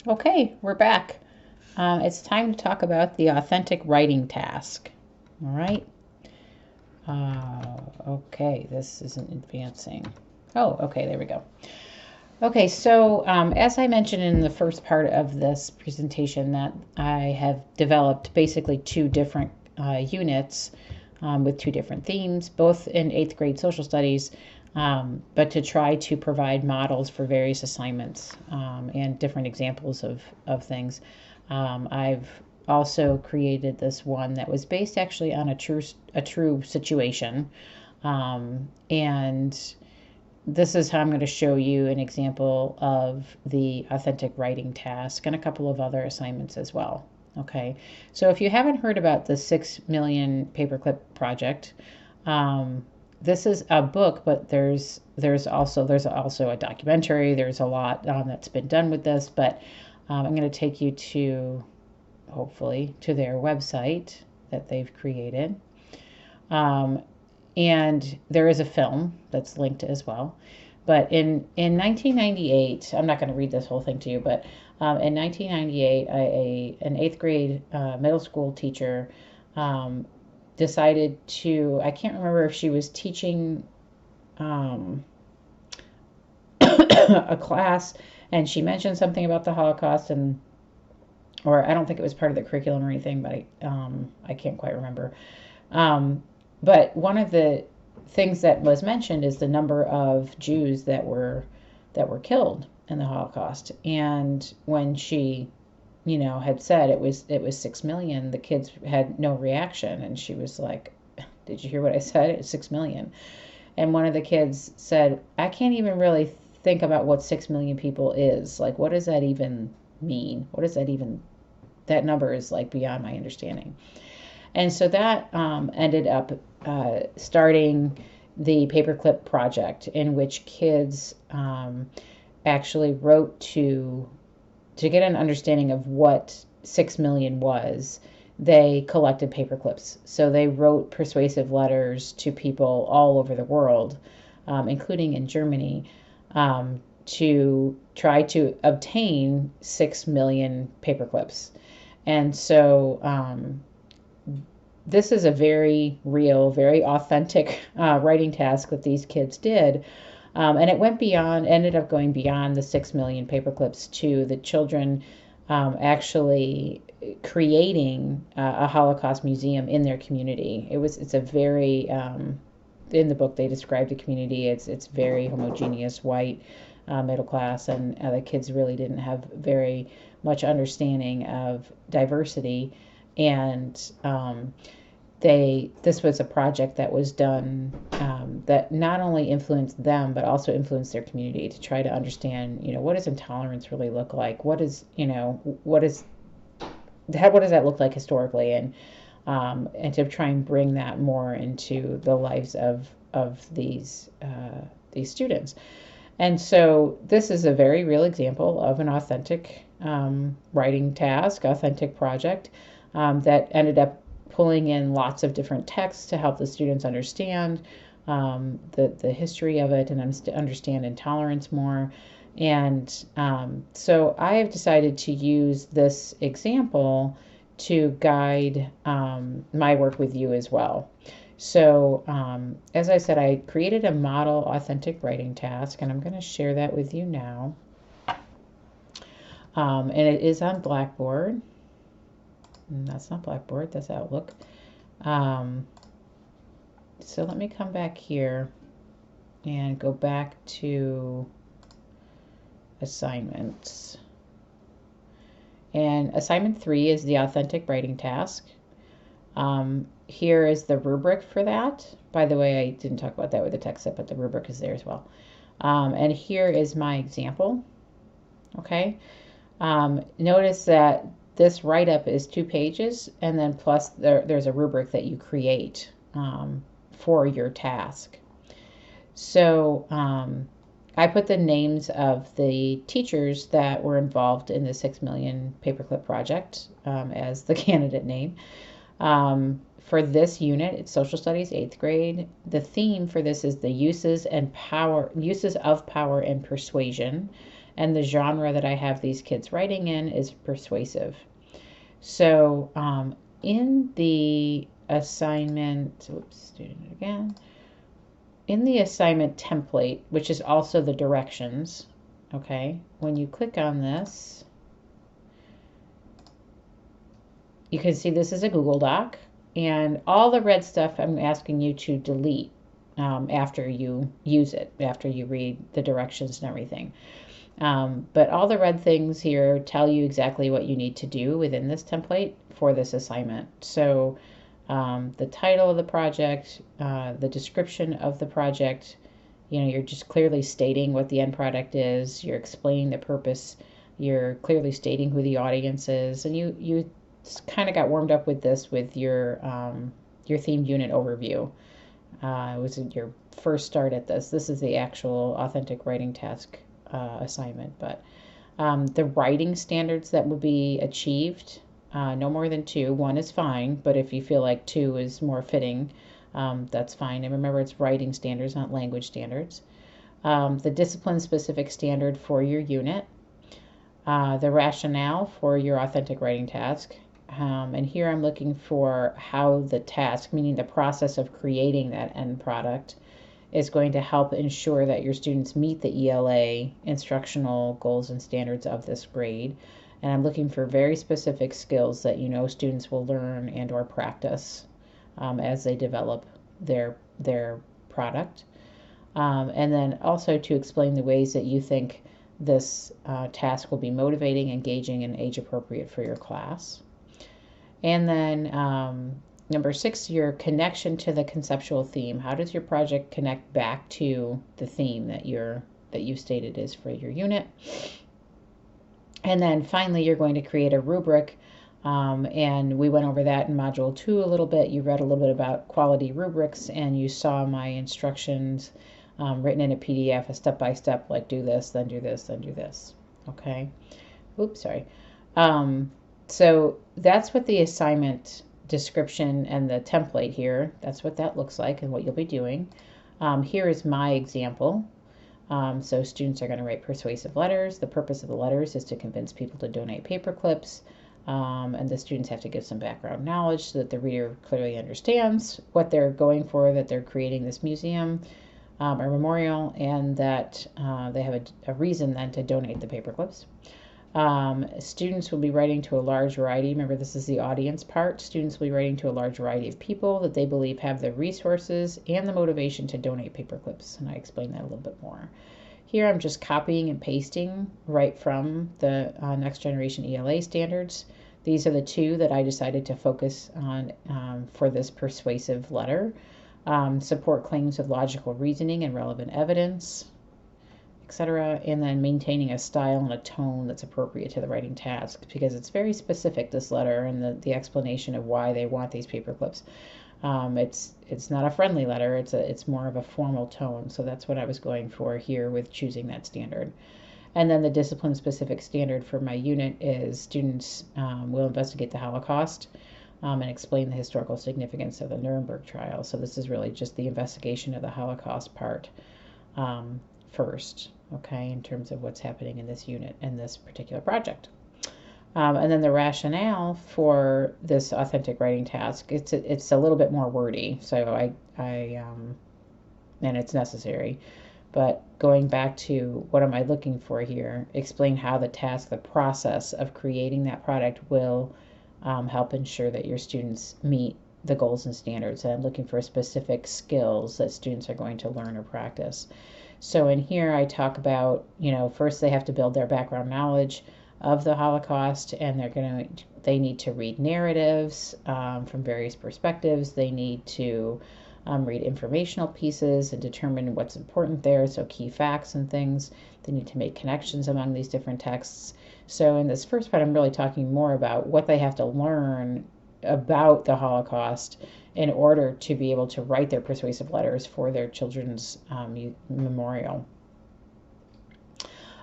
Okay, we're back. It's time to talk about the authentic writing task. All right. Okay, this isn't advancing. Oh, okay, there we go. Okay, so as I mentioned in the first part of this presentation, that I have developed basically two different units with two different themes, both in eighth grade social studies, but to try to provide models for various assignments and different examples of things. I've also created this one that was based actually on a true situation, and this is how I'm going to show you an example of the authentic writing task and a couple of other assignments as well. Okay, so if you haven't heard about the 6 million paperclip project, this is a book, but there's also a documentary. There's a lot that's been done with this, but I'm going to take you to, hopefully, to their website that they've created. Um, and there is a film that's linked as well. But in 1998, I'm not going to read this whole thing to you, but in 1998, an eighth grade middle school teacher um, decided to, I can't remember if she was teaching um, a class and she mentioned something about the Holocaust, and or I don't think it was part of the curriculum or anything, but I can't quite remember. Um, but one of the things that was mentioned is the number of Jews that were killed in the Holocaust. And when she, had said it was 6 million, the kids had no reaction, and she was like, "Did you hear what I said? It's 6 million." And one of the kids said, "I can't even really think about what 6 million people is. Like, what does that even mean? What does that even? That number is like beyond my understanding." And so that ended up starting the paperclip project, in which kids actually wrote to get an understanding of what 6 million was. They collected paperclips, so they wrote persuasive letters to people all over the world, including in Germany, to try to obtain 6 million paperclips. And so this is a very real, very authentic writing task that these kids did. And it ended up going beyond the 6 million paperclips to the children actually creating a Holocaust museum in their community. It's a very, in the book they described the community, it's very homogeneous, white, middle class, and the kids really didn't have very much understanding of diversity. And this was a project that was done that not only influenced them but also influenced their community, to try to understand, what does intolerance really look like? What does that look like historically, and to try and bring that more into the lives of these students. And so this is a very real example of an authentic writing task, authentic project that ended up pulling in lots of different texts to help the students understand the history of it and understand intolerance more. And so I have decided to use this example to guide my work with you as well. So, as I said, I created a model authentic writing task, and I'm going to share that with you now. And it is on Blackboard. That's not Blackboard, that's Outlook. So let me come back here and go back to assignments. And assignment 3 is the authentic writing task. Here is the rubric for that. By the way, I didn't talk about that with the text set, but the rubric is there as well. And here is my example. Okay. Notice that this write-up is 2 pages, and then plus there's a rubric that you create for your task. So I put the names of the teachers that were involved in the 6 million paperclip project as the candidate name. For this unit, it's social studies, 8th grade. The theme for this is the uses of power and persuasion. And the genre that I have these kids writing in is persuasive. So in the assignment, oops, doing it again. In the assignment template, which is also the directions, okay, when you click on this, you can see this is a Google Doc, and all the red stuff I'm asking you to delete after you use it, after you read the directions and everything. But all the red things here tell you exactly what you need to do within this template for this assignment. So the title of the project, the description of the project, you're just clearly stating what the end product is, you're explaining the purpose, you're clearly stating who the audience is, and you kind of got warmed up with this with your themed unit overview. It was your first start at this. This is the actual authentic writing task assignment, but the writing standards that will be achieved, no more than 2. 1 is fine, but if you feel like 2 is more fitting, that's fine. And remember, it's writing standards, not language standards. The discipline-specific standard for your unit, the rationale for your authentic writing task, and here I'm looking for how the task, meaning the process of creating that end product, is going to help ensure that your students meet the ELA instructional goals and standards of this grade. And I'm looking for very specific skills that students will learn and or practice as they develop their product. And then also to explain the ways that you think this task will be motivating, engaging, and age appropriate for your class. And then number 6, your connection to the conceptual theme. How does your project connect back to the theme that you've stated is for your unit? And then finally, you're going to create a rubric. And we went over that in Module 2 a little bit. You read a little bit about quality rubrics, and you saw my instructions written in a PDF, a step-by-step, like do this, then do this, then do this. Okay. Oops, sorry. So that's what the assignment description and the template here, that's what that looks like and what you'll be doing. Here is my example. So students are going to write persuasive letters. The purpose of the letters is to convince people to donate paper clips. And the students have to give some background knowledge so that the reader clearly understands what they're going for, that they're creating this museum or memorial, and that they have a reason then to donate the paper clips. Students will be writing to a large variety. Remember, this is the audience part. Students will be writing to a large variety of people that they believe have the resources and the motivation to donate paper clips. And I explain that a little bit more. Here I'm just copying and pasting right from the Next Generation ELA standards. These are the 2 that I decided to focus on for this persuasive letter. Support claims of logical reasoning and relevant evidence, etc., and then maintaining a style and a tone that's appropriate to the writing task, because it's very specific, this letter, and the explanation of why they want these paper clips. It's not a friendly letter, it's more of a formal tone, so that's what I was going for here with choosing that standard. And then the discipline specific standard for my unit is students will investigate the Holocaust and explain the historical significance of the Nuremberg trial. So this is really just the investigation of the Holocaust part first, okay, in terms of what's happening in this unit and this particular project. And then the rationale for this authentic writing task, it's a little bit more wordy, so and it's necessary. But going back to what am I looking for here, explain how the task, the process of creating that product will help ensure that your students meet the goals and standards. And I'm looking for specific skills that students are going to learn or practice. So in here I talk about, first they have to build their background knowledge of the Holocaust, and they need to read narratives from various perspectives. They need to read informational pieces and determine what's important there, so key facts and things. They need to make connections among these different texts. So in this first part, I'm really talking more about what they have to learn about the Holocaust in order to be able to write their persuasive letters for their children's memorial.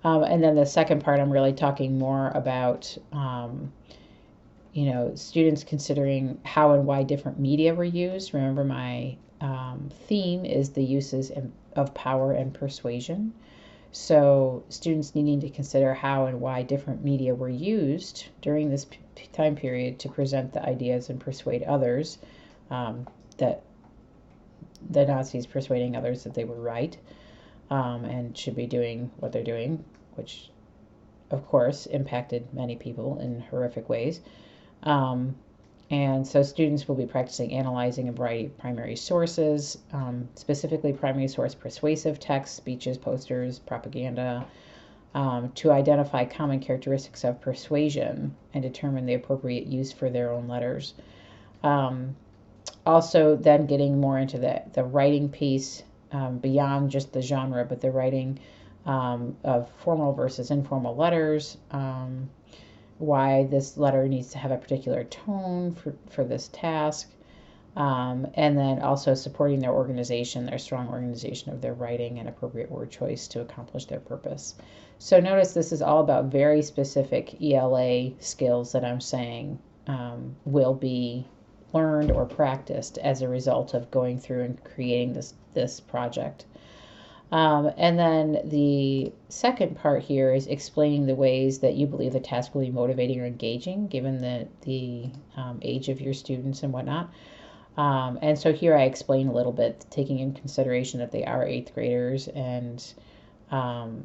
And then the second part, I'm really talking more about students considering how and why different media were used. Remember, my theme is the uses of power and persuasion. So students needing to consider how and why different media were used during this time period to present the ideas and persuade others, that the Nazis persuading others that they were right, and should be doing what they're doing, which of course impacted many people in horrific ways. And so students will be practicing analyzing a variety of primary sources, specifically primary source persuasive texts, speeches, posters, propaganda, to identify common characteristics of persuasion and determine the appropriate use for their own letters. Also then getting more into the writing piece, beyond just the genre, but the writing of formal versus informal letters, why this letter needs to have a particular tone for this task, and then also supporting their organization, their strong organization of their writing and appropriate word choice to accomplish their purpose. So notice this is all about very specific ELA skills that I'm saying will be learned or practiced as a result of going through and creating this project. And then the second part here is explaining the ways that you believe the task will be motivating or engaging, given the age of your students and whatnot. And so here I explain a little bit, taking in consideration that they are 8th graders, and that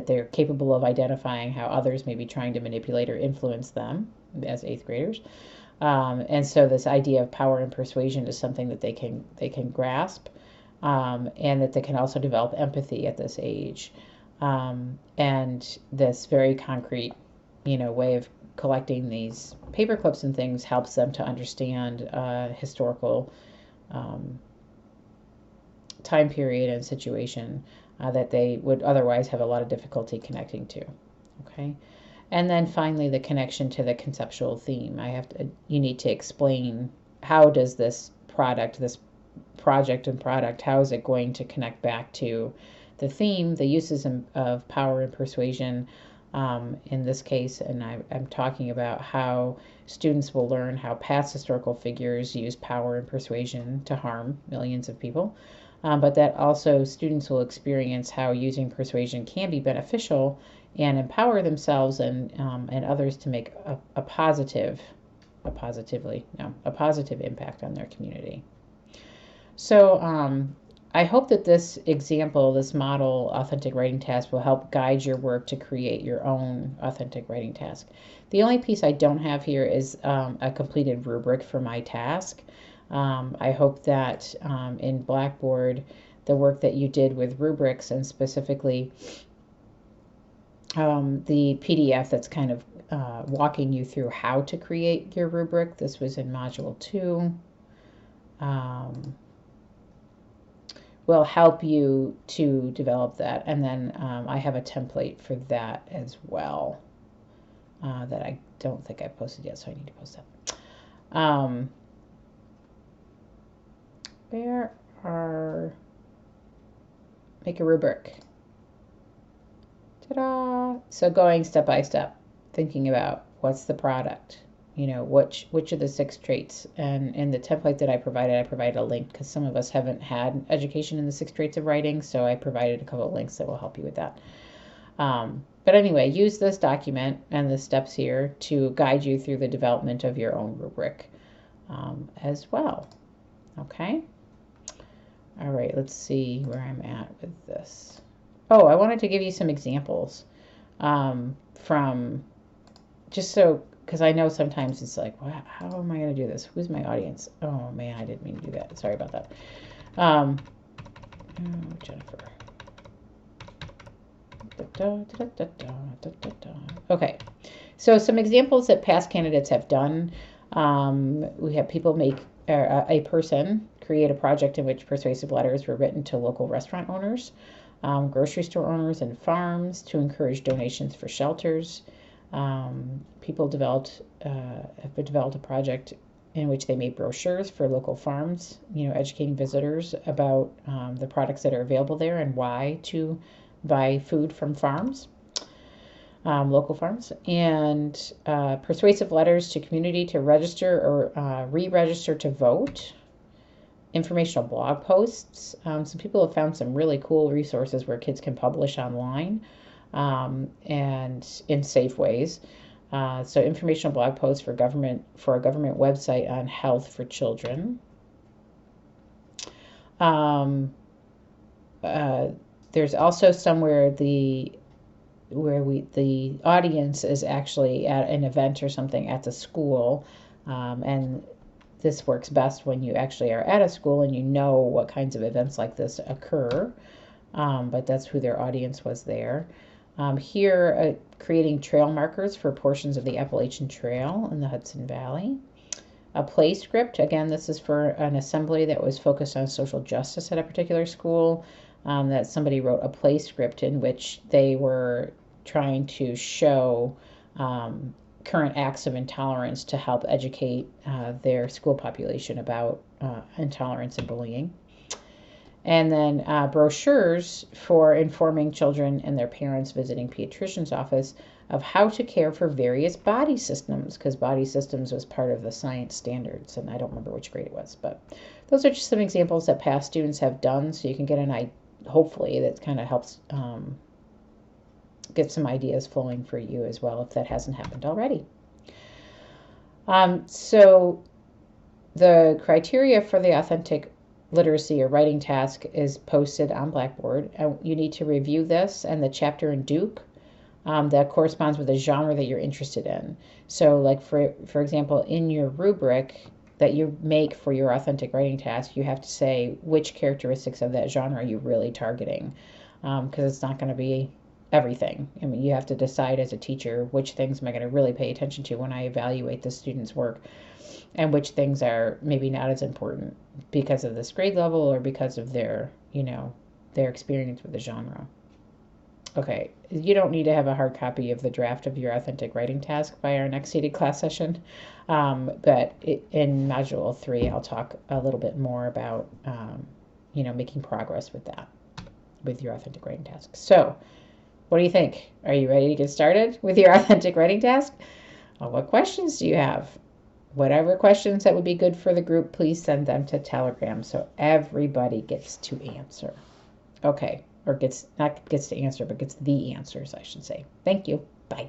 they're capable of identifying how others may be trying to manipulate or influence them as 8th graders. And so this idea of power and persuasion is something that they can grasp. And that they can also develop empathy at this age. And this very concrete, way of collecting these paper clips and things helps them to understand historical time period and situation that they would otherwise have a lot of difficulty connecting to. Okay. And then finally, the connection to the conceptual theme. You need to explain, how does this project and product, how is it going to connect back to the theme, the uses of power and persuasion in this case. And I'm talking about how students will learn how past historical figures use power and persuasion to harm millions of people, but that also students will experience how using persuasion can be beneficial and empower themselves and others to make a positive impact on their community. So I hope that this example, this model authentic writing task, will help guide your work to create your own authentic writing task. The only piece I don't have here is a completed rubric for my task. I hope that in Blackboard, the work that you did with rubrics, and specifically the PDF that's kind of walking you through how to create your rubric. This was in Module 2. Will help you to develop that. And then I have a template for that as well that I don't think I posted yet, so I need to post that. Make a rubric. Ta-da! So going step by step, thinking about what's the product, which are the 6 traits. And in the template that I provided a link, because some of us haven't had education in the 6 traits of writing, so I provided a couple of links that will help you with that. But anyway, use this document and the steps here to guide you through the development of your own rubric as well. Okay? All right, let's see where I'm at with this. Oh, I wanted to give you some examples from, just so, because I know sometimes it's like, wow, how am I going to do this? Who's my audience? Oh, man, I didn't mean to do that. Sorry about that. Oh, Jennifer. Okay, so some examples that past candidates have done. We have people make, a person create a project in which persuasive letters were written to local restaurant owners, grocery store owners, and farms to encourage donations for shelters. People have developed a project in which they made brochures for local farms, educating visitors about the products that are available there and why to buy food from farms, local farms, and persuasive letters to community to register or re-register to vote, informational blog posts. Some people have found some really cool resources where kids can publish online and in safe ways. So informational blog posts for a government website on health for children. There's also somewhere the audience is actually at an event or something at the school, and this works best when you actually are at a school and you know what kinds of events like this occur, but that's who their audience was there. Here, creating trail markers for portions of the Appalachian Trail in the Hudson Valley. A play script, again, this is for an assembly that was focused on social justice at a particular school, that somebody wrote a play script in which they were trying to show current acts of intolerance to help educate their school population about intolerance and bullying. And then brochures for informing children and their parents visiting pediatrician's office of how to care for various body systems, because body systems was part of the science standards, and I don't remember which grade it was, but those are just some examples that past students have done, so you can get an idea, hopefully that kind of helps get some ideas flowing for you as well if that hasn't happened already. So the criteria for the authentic literacy or writing task is posted on Blackboard. You need to review this and the chapter in Duke that corresponds with the genre that you're interested in. So like for example, in your rubric that you make for your authentic writing task, you have to say which characteristics of that genre you're really targeting, because it's not going to be everything. I mean, you have to decide as a teacher which things am I going to really pay attention to when I evaluate the student's work, and which things are maybe not as important because of this grade level or because of their, their experience with the genre. Okay, you don't need to have a hard copy of the draft of your authentic writing task by our next seated class session, but in Module 3, I'll talk a little bit more about, making progress with that, with your authentic writing task. So, what do you think? Are you ready to get started with your authentic writing task? Well, what questions do you have? Whatever questions that would be good for the group, please send them to Telegram so everybody gets to answer. Okay, or gets to answer, but gets the answers, I should say. Thank you. Bye.